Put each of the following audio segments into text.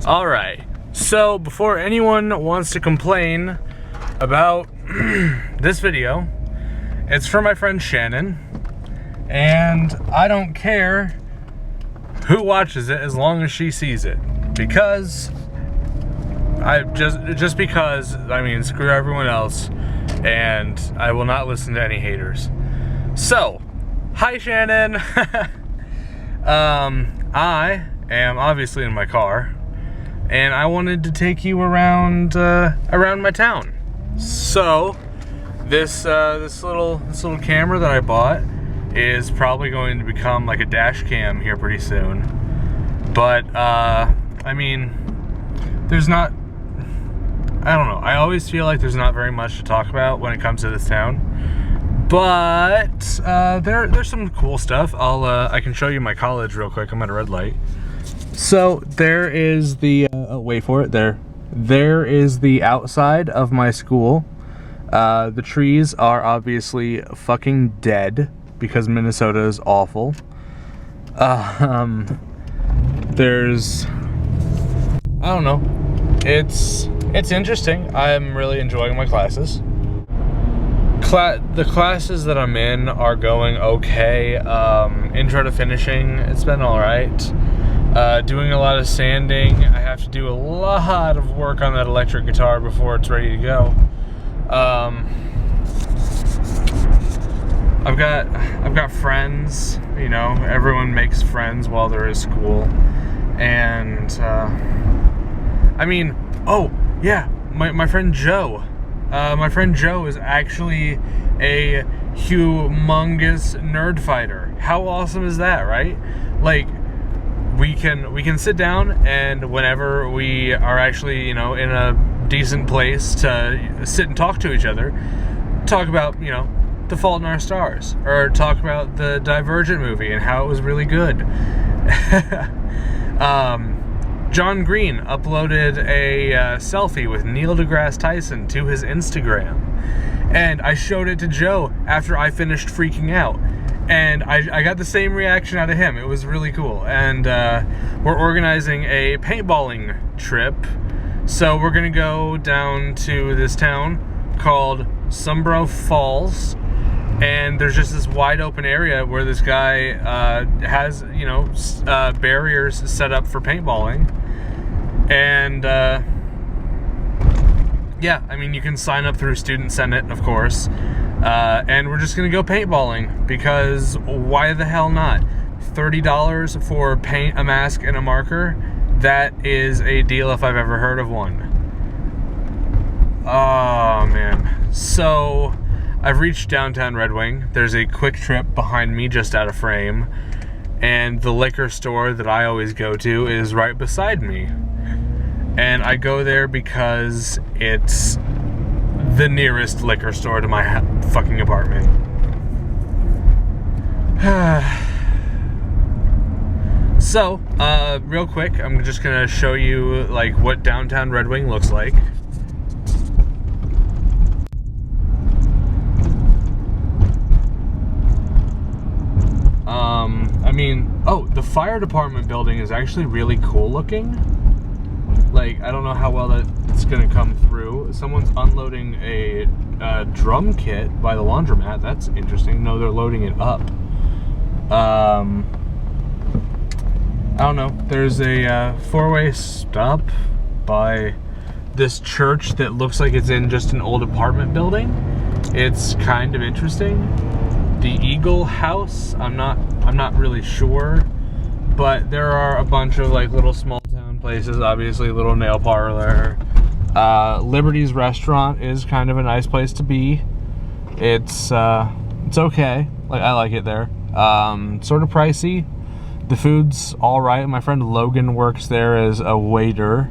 Alright, so before anyone wants to complain about this video, it's for my friend Shannon, and I don't care who watches it as long as she sees it, because just because, I mean, screw everyone else, and I will not listen to any haters. So, hi Shannon! I am obviously in my car, and I wanted to take you around around my town. So, this little camera that I bought is probably going to become like a dash cam here pretty soon. But I mean, there's not. I don't know. I always feel like there's not very much to talk about when it comes to this town. But there's some cool stuff. I can show you my college real quick. I'm at a red light. So there is the wait for it. There is the outside of my school. The trees are obviously fucking dead because Minnesota is awful. There's, I don't know. It's interesting. I'm really enjoying my classes. The classes that I'm in are going okay. Intro to finishing, it's been alright. Doing a lot of sanding. I have to do a lot of work on that electric guitar before it's ready to go. I've got friends, you know, everyone makes friends while they're at school. And I mean, oh yeah, my friend Joe. My friend Joe is actually a humongous nerd fighter. How awesome is that, right? Like, we can sit down, and whenever we are actually, you know, in a decent place to sit and talk to each other, talk about, you know, The Fault in Our Stars, or talk about the Divergent movie and how it was really good. John Green uploaded a selfie with Neil deGrasse Tyson to his Instagram, and I showed it to Joe after I finished freaking out, and I got the same reaction out of him. It was really cool. And we're organizing a paintballing trip, so we're gonna go down to this town called Sumbro Falls, and there's just this wide open area where this guy has, you know, barriers set up for paintballing. And yeah, I mean, you can sign up through Student Senate, of course, and we're just gonna go paintballing, because why the hell not? $30 for paint, a mask, and a marker. That is a deal if I've ever heard of one. Oh man. So I've reached downtown Red Wing. There's a Quick Trip behind me just out of frame, and the liquor store that I always go to is right beside me. And I go there because it's the nearest liquor store to my fucking apartment. So, real quick, I'm just gonna show you like what downtown Red Wing looks like. I mean, oh, the fire department building is actually really cool looking. Like, I don't know how well that's gonna come through. Someone's unloading a drum kit by the laundromat. That's interesting. No, they're loading it up. I don't know. There's a four-way stop by this church that looks like it's in just an old apartment building. It's kind of interesting. The Eagle House, I'm not really sure, but there are a bunch of like little small town places. Obviously, little nail parlor. Liberty's restaurant is kind of a nice place to be. It's okay. Like, I like it there. Sort of pricey. The food's all right. My friend Logan works there as a waiter.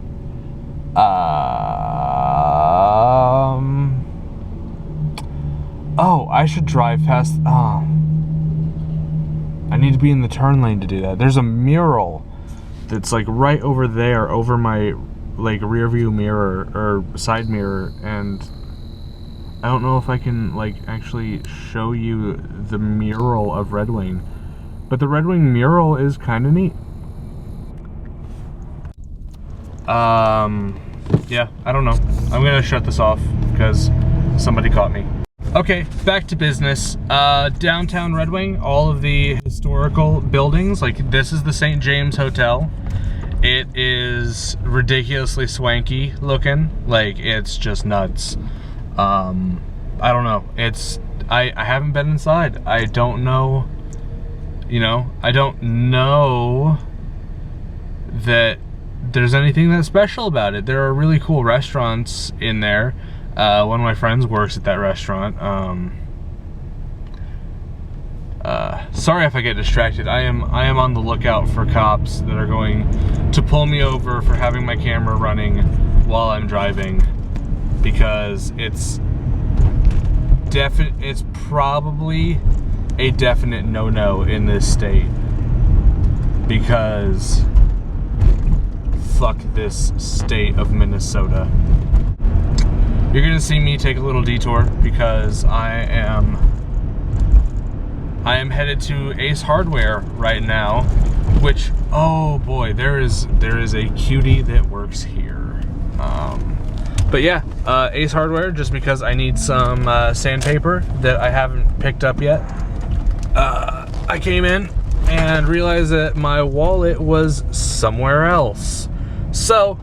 Oh, I should drive past. Oh, I need to be in the turn lane to do that. There's a mural that's like right over there, over my like rear view mirror or side mirror, and I don't know if I can like actually show you the mural of Red Wing, but the Red Wing mural is kind of neat. Yeah, I don't know. I'm gonna shut this off because somebody caught me. Okay, back to business. Downtown Red Wing, all of the historical buildings, like this is the St. James Hotel. It is ridiculously swanky looking, like it's just nuts. I don't know, I haven't been inside. I don't know, you know, I don't know that there's anything that special about it. There are really cool restaurants in there. One of my friends works at that restaurant. Sorry if I get distracted. I am on the lookout for cops that are going to pull me over for having my camera running while I'm driving, because it's probably a definite no-no in this state, because fuck this state of Minnesota. You're gonna see me take a little detour because I am headed to Ace Hardware right now, which, oh boy, there is a cutie that works here. But yeah, Ace Hardware, just because I need some sandpaper that I haven't picked up yet. I came in and realized that my wallet was somewhere else. So,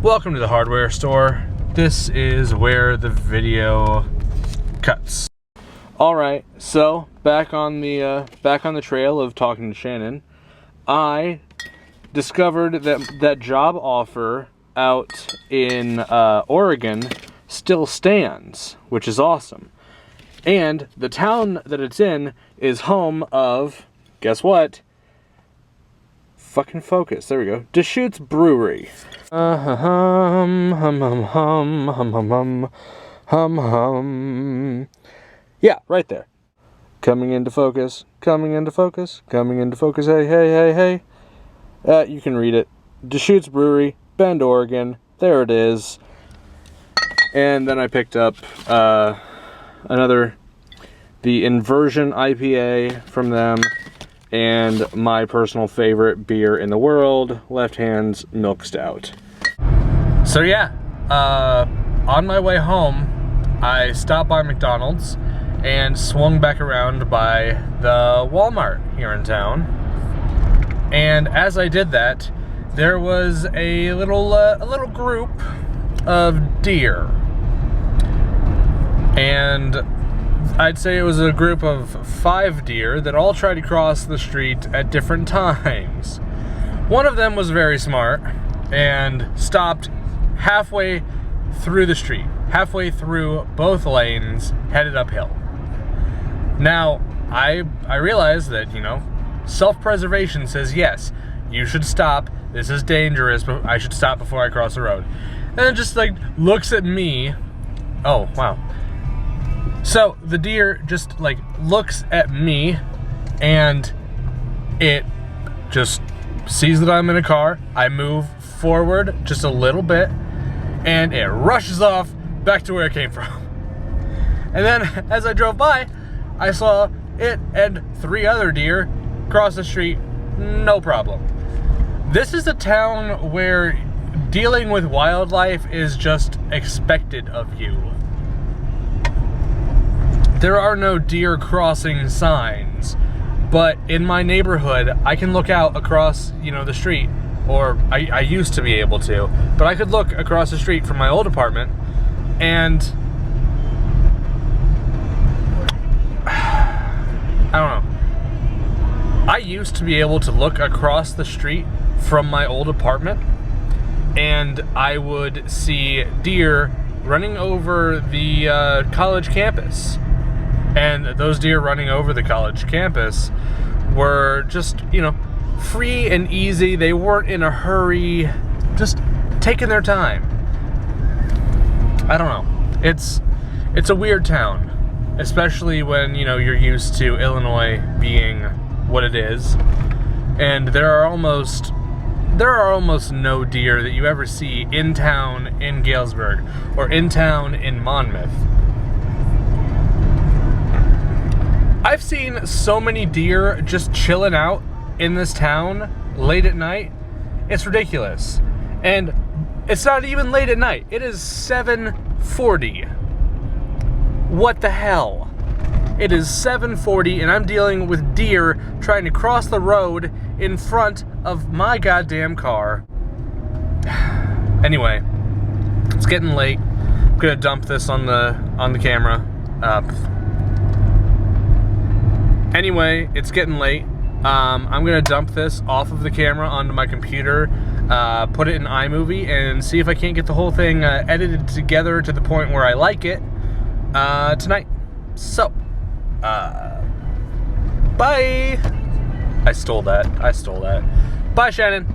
welcome to the hardware store. This is where the video cuts. All right, so back on the trail of talking to Shannon, I discovered that job offer out in Oregon still stands, which is awesome. And the town that it's in is home of, guess what? Fucking focus. There we go. Deschutes Brewery. Yeah, right there. Coming into focus. Coming into focus. Coming into focus. Hey, hey, hey, hey. You can read it. Deschutes Brewery, Bend, Oregon. There it is. And then I picked up the Inversion IPA from them, and my personal favorite beer in the world, Left Hand's Milk Stout. So yeah, on my way home, I stopped by McDonald's and swung back around by the Walmart here in town. And as I did that, there was a little group of deer. And I'd say it was a group of 5 deer that all tried to cross the street at different times. One of them was very smart and stopped halfway through the street, halfway through both lanes, headed uphill. Now, I realize that, you know, self-preservation says, yes, you should stop, this is dangerous, but I should stop before I cross the road. And it just, like, looks at me. Oh, wow. So the deer just like looks at me, and it just sees that I'm in a car. I move forward just a little bit, and it rushes off back to where it came from. And then as I drove by, I saw it and 3 other deer cross the street, no problem. This is a town where dealing with wildlife is just expected of you. There are no deer crossing signs, but in my neighborhood, I can look out across, you know, the street, or I used to be able to, but I could look across the street from my old apartment, and I don't know. I used to be able to look across the street from my old apartment, and I would see deer running over the college campus. And those deer running over the college campus were just, you know, free and easy. They weren't in a hurry, just taking their time. I don't know. It's a weird town, especially when, you know, you're used to Illinois being what it is. And there are almost no deer that you ever see in town in Galesburg or in town in Monmouth. I've seen so many deer just chilling out in this town late at night. It's ridiculous. And it's not even late at night. It is 7:40. What the hell? It is 7:40 and I'm dealing with deer trying to cross the road in front of my goddamn car. Anyway, it's getting late. I'm gonna dump this on the camera. Anyway, it's getting late. I'm gonna dump this off of the camera onto my computer, put it in iMovie, and see if I can't get the whole thing edited together to the point where I like it tonight. So, bye. I stole that. Bye, Shannon.